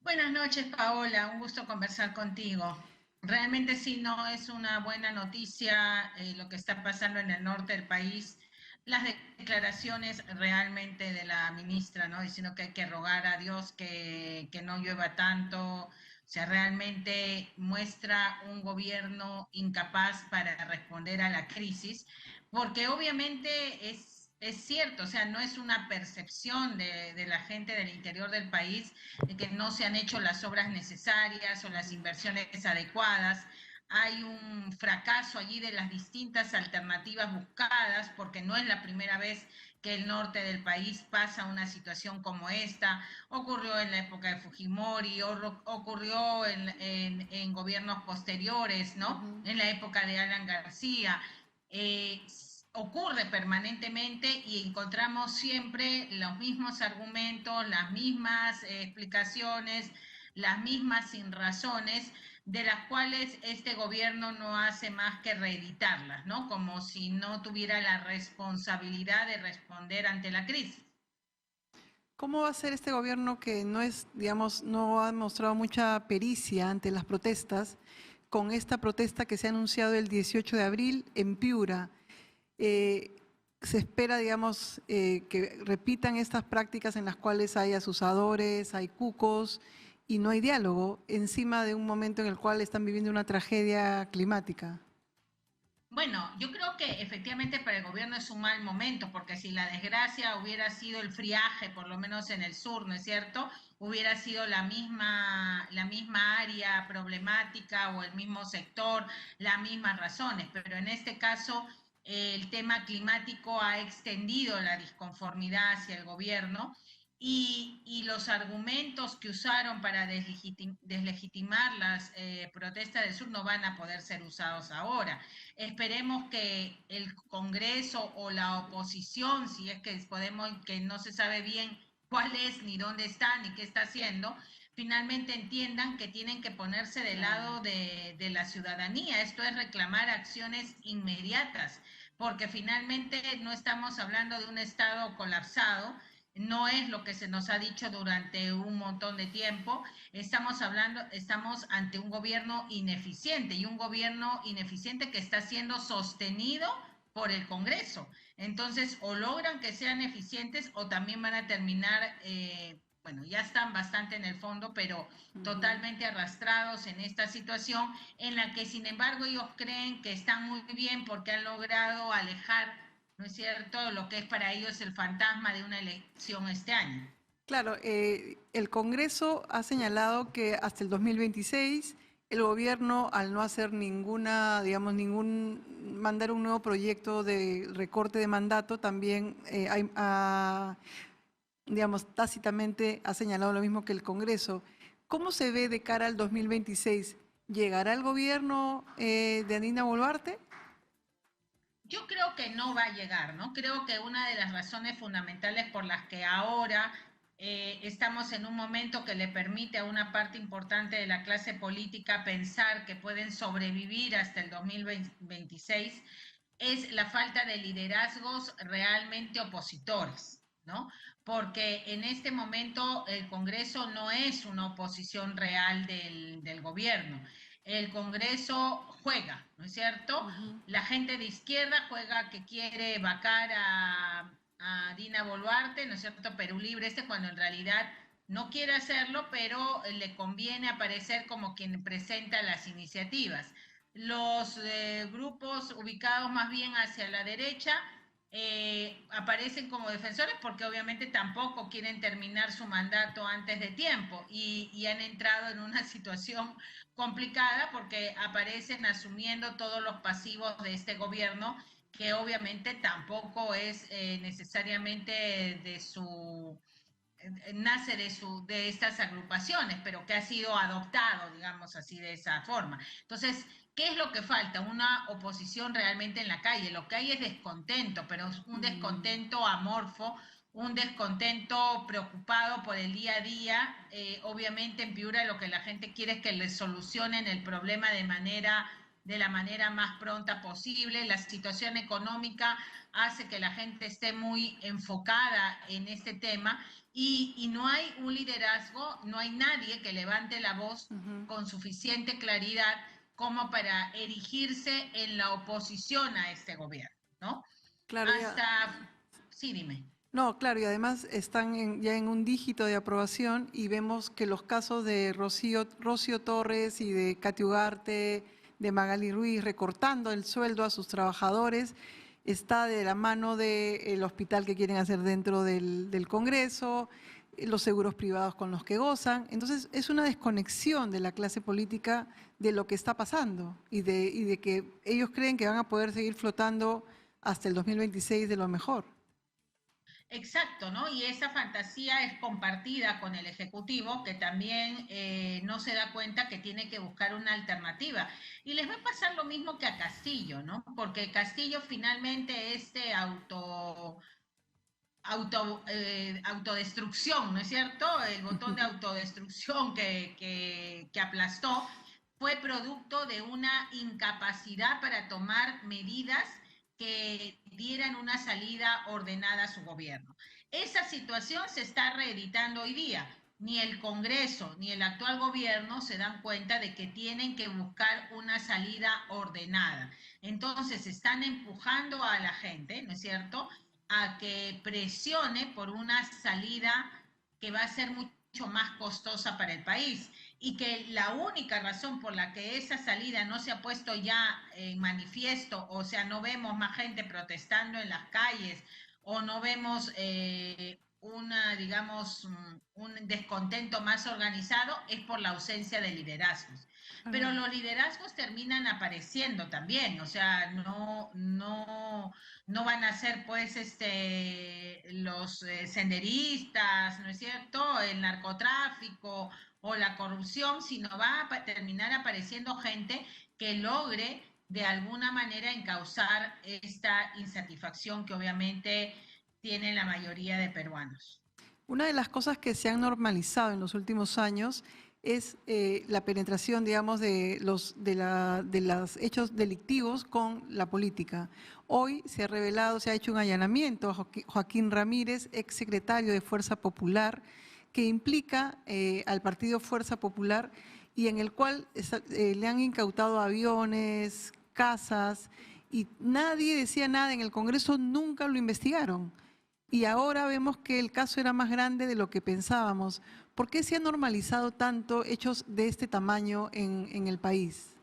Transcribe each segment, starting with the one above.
Buenas noches, Paola. Un gusto conversar contigo. Realmente sí, no es una buena noticia lo que está pasando en el norte del país. Las declaraciones realmente de la ministra, ¿no? Diciendo que hay que rogar a Dios que no llueva tanto. O sea, realmente muestra un gobierno incapaz para responder a la crisis, porque obviamente es cierto, o sea, no es una percepción de la gente del interior del país de que no se han hecho las obras necesarias o las inversiones adecuadas. Hay un fracaso allí de las distintas alternativas buscadas, porque no es la primera vez que el norte del país pasa una situación como esta. Ocurrió en la época de Fujimori, ocurrió en gobiernos posteriores, ¿no? Ujú. En la época de Alan García. Eh, Ocurre permanentemente y encontramos siempre los mismos argumentos, las mismas explicaciones, las mismas sin razones, de las cuales este gobierno no hace más que reeditarlas, ¿no? Como si no tuviera la responsabilidad de responder ante la crisis. ¿Cómo va a ser este gobierno que no es, digamos, no ha mostrado mucha pericia ante las protestas, con esta protesta que se ha anunciado el 18 de abril en Piura? Eh, Se espera, digamos, que repitan estas prácticas en las cuales hay asusadores, hay cucos y no hay diálogo encima de un momento en el cual están viviendo una tragedia climática. Bueno, yo creo que efectivamente para el gobierno es un mal momento, porque si la desgracia hubiera sido el friaje, por lo menos en el sur, ¿no es cierto? Hubiera sido la misma área problemática o el mismo sector, las mismas razones, pero en este caso el tema climático ha extendido la disconformidad hacia el gobierno y los argumentos que usaron para deslegitimar las protestas del sur no van a poder ser usados ahora. Esperemos que el Congreso o la oposición, si es que podemos, que no se sabe bien cuál es, ni dónde está, ni qué está haciendo, finalmente entiendan que tienen que ponerse del Claro. lado de la ciudadanía. Esto es reclamar acciones inmediatas, porque finalmente no estamos hablando de un Estado colapsado, no es lo que se nos ha dicho durante un montón de tiempo. Estamos ante un gobierno ineficiente y un gobierno ineficiente que está siendo sostenido por el Congreso. Entonces, o logran que sean eficientes o también van a terminar, bueno, ya están bastante en el fondo, pero Ujú. totalmente arrastrados en esta situación en la que, sin embargo, ellos creen que están muy bien porque han logrado alejar, ¿no es cierto?, lo que es para ellos el fantasma de una elección este año. Claro, el Congreso ha señalado que hasta el 2026 el gobierno, al no hacer ninguna, digamos, mandar un nuevo proyecto de recorte de mandato, también digamos, tácitamente ha señalado lo mismo que el Congreso. ¿Cómo se ve de cara al 2026? ¿Llegará el gobierno de Dina Boluarte? Yo creo que no va a llegar, ¿no? Creo que una de las razones fundamentales por las que ahora estamos en un momento que le permite a una parte importante de la clase política pensar que pueden sobrevivir hasta el 2026 es la falta de liderazgos realmente opositores, ¿no? Porque en este momento el Congreso no es una oposición real del gobierno. El Congreso juega, ¿no es cierto? Ujú. La gente de izquierda juega que quiere vacar a Dina Boluarte, ¿no es cierto? Perú Libre, cuando en realidad no quiere hacerlo, pero le conviene aparecer como quien presenta las iniciativas. Los grupos ubicados más bien hacia la derecha aparecen como defensores porque obviamente tampoco quieren terminar su mandato antes de tiempo y han entrado en una situación complicada porque aparecen asumiendo todos los pasivos de este gobierno que obviamente tampoco es necesariamente de su nace de estas agrupaciones, pero que ha sido adoptado, digamos así, de esa forma. Entonces, ¿qué es lo que falta? Una oposición realmente en la calle. Lo que hay es descontento, pero es un Mm. descontento amorfo, un descontento preocupado por el día a día. Obviamente en Piura lo que la gente quiere es que les solucionen el problema de la manera más pronta posible. La situación económica hace que la gente esté muy enfocada en este tema y no hay un liderazgo, no hay nadie que levante la voz Ujú. con suficiente claridad como para erigirse en la oposición a este gobierno, ¿no? Claro, ya. Hasta, sí, dime. No, claro, y además están ya en un dígito de aprobación y vemos que los casos de Rocío Torres y de Katy Ugarte, de Magali Ruiz, recortando el sueldo a sus trabajadores, está de la mano del hospital que quieren hacer dentro del Congreso, los seguros privados con los que gozan. Entonces, es una desconexión de la clase política de lo que está pasando y de que ellos creen que van a poder seguir flotando hasta el 2026 de lo mejor. Exacto, ¿no? Y esa fantasía es compartida con el Ejecutivo, que también no se da cuenta que tiene que buscar una alternativa. Y les va a pasar lo mismo que a Castillo, ¿no? Porque Castillo finalmente autodestrucción, ¿no es cierto? El botón de autodestrucción que aplastó fue producto de una incapacidad para tomar medidas que dieran una salida ordenada a su gobierno. Esa situación se está reeditando hoy día. Ni el Congreso ni el actual gobierno se dan cuenta de que tienen que buscar una salida ordenada. Entonces están empujando a la gente, ¿no es cierto?, a que presione por una salida que va a ser mucho más costosa para el país y que la única razón por la que esa salida no se ha puesto ya en manifiesto, o sea, no vemos más gente protestando en las calles o no vemos digamos, un descontento más organizado, es por la ausencia de liderazgos. Pero Claro. los liderazgos terminan apareciendo también, o sea, no van a ser pues los senderistas, ¿no es cierto?, el narcotráfico o la corrupción, sino va a terminar apareciendo gente que logre de alguna manera encauzar esta insatisfacción que obviamente tienen la mayoría de peruanos. Una de las cosas que se han normalizado en los últimos años es la penetración, digamos, de los hechos delictivos con la política. Hoy se ha revelado, se ha hecho un allanamiento a Joaquín Ramírez, ex secretario de Fuerza Popular, que implica al partido Fuerza Popular y en el cual le han incautado aviones, casas, y nadie decía nada en el Congreso, nunca lo investigaron. Y ahora vemos que el caso era más grande de lo que pensábamos. ¿Por qué se han normalizado tanto hechos de este tamaño en el país?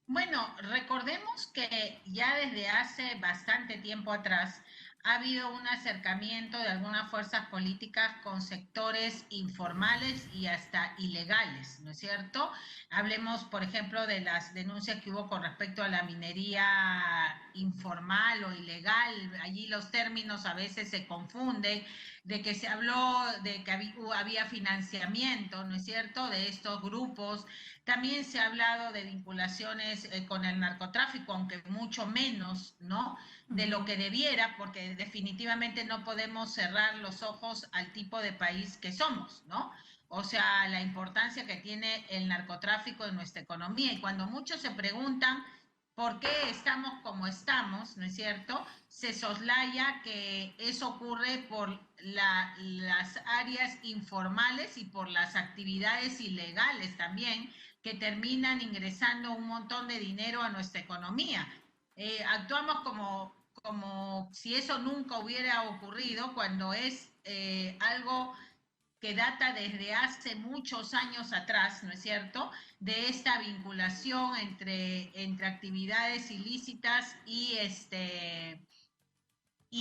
Bueno, recordemos que ya desde hace bastante tiempo atrás ha habido un acercamiento de algunas fuerzas políticas con sectores informales y hasta ilegales, ¿no es cierto? Hablemos, por ejemplo, de las denuncias que hubo con respecto a la minería informal o ilegal. Allí los términos a veces se confunden, de que se habló de que había financiamiento, ¿no es cierto?, de estos grupos. También se ha hablado de vinculaciones con el narcotráfico, aunque mucho menos, ¿no?, de lo Ujú. que debiera, porque definitivamente no podemos cerrar los ojos al tipo de país que somos, ¿no? O sea, la importancia que tiene el narcotráfico en nuestra economía. Y cuando muchos se preguntan por qué estamos como estamos, ¿no es cierto?, se soslaya que eso ocurre por las áreas informales y por las actividades ilegales también que terminan ingresando un montón de dinero a nuestra economía. Actuamos como si eso nunca hubiera ocurrido cuando es algo que data desde hace muchos años atrás, ¿no es cierto?, de esta vinculación entre actividades ilícitas y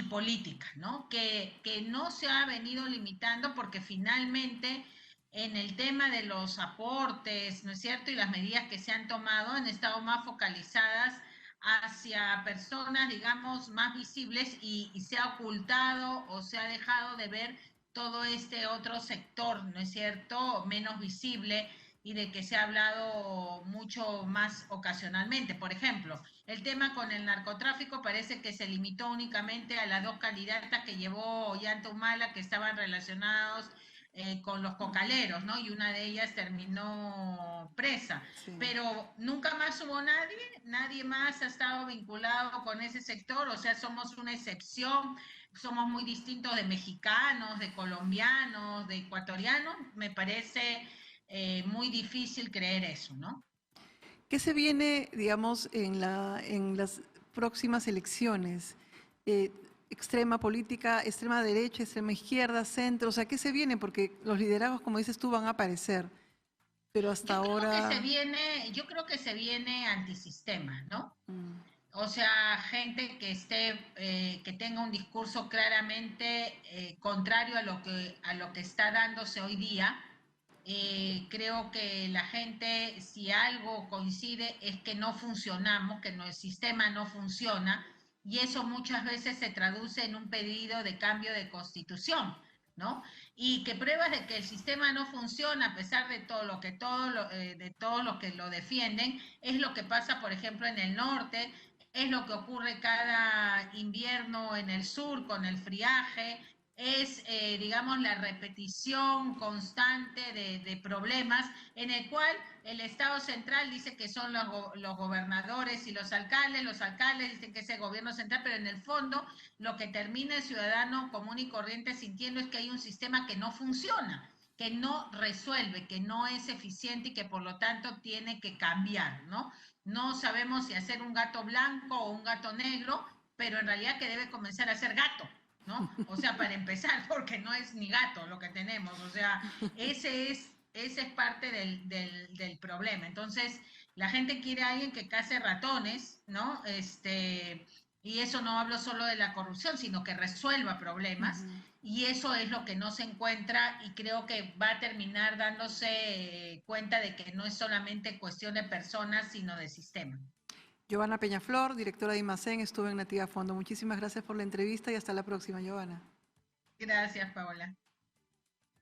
política, ¿no? Que no se ha venido limitando porque finalmente en el tema de los aportes, ¿no es cierto?, y las medidas que se han tomado han estado más focalizadas hacia personas, digamos, más visibles y se ha ocultado o se ha dejado de ver todo este otro sector, ¿no es cierto?, menos visible y de que se ha hablado mucho más ocasionalmente. Por ejemplo, el tema con el narcotráfico parece que se limitó únicamente a las dos candidatas que llevó Ollanta Humala, que estaban relacionados con los cocaleros, ¿no? Y una de ellas terminó presa. Sí. Pero nunca más hubo nadie más ha estado vinculado con ese sector, o sea, somos una excepción, somos muy distintos de mexicanos, de colombianos, de ecuatorianos, me parece muy difícil creer eso, ¿no? ¿Qué se viene, digamos, en las próximas elecciones? Eh, extrema política, extrema derecha, extrema izquierda, centro, o sea, ¿qué se viene? Porque los liderazgos, como dices tú, van a aparecer, pero hasta ahora... Yo creo que se viene antisistema, ¿no? mm, O sea, gente que que tenga un discurso claramente contrario a lo que está dándose hoy día. Creo que la gente, si algo coincide, es que no funcionamos, que el sistema no funciona, y eso muchas veces se traduce en un pedido de cambio de constitución, ¿no? Y que pruebas de que el sistema no funciona, a pesar de de todos los que lo defienden, es lo que pasa, por ejemplo, en el norte, es lo que ocurre cada invierno en el sur con el friaje, es, digamos, la repetición constante de problemas en el cual el Estado central dice que son los gobernadores y los alcaldes dicen que es el gobierno central, pero en el fondo lo que termina el ciudadano común y corriente sintiendo es que hay un sistema que no funciona, que no resuelve, que no es eficiente y que por lo tanto tiene que cambiar, ¿no? No sabemos si hacer un gato blanco o un gato negro, pero en realidad que debe comenzar a ser gato, ¿no? O sea, para empezar, porque no es ni gato lo que tenemos, o sea, ese es parte del problema. Entonces, la gente quiere a alguien que case ratones, ¿no? Y eso no hablo solo de la corrupción, sino que resuelva problemas. ujú. Y eso es lo que no se encuentra y creo que va a terminar dándose cuenta de que no es solamente cuestión de personas, sino de sistema. Giovanna Peñaflor, directora de IMACEN, estuvo en Nativa Fondo. Muchísimas gracias por la entrevista y hasta la próxima, Giovanna. Gracias, Paola.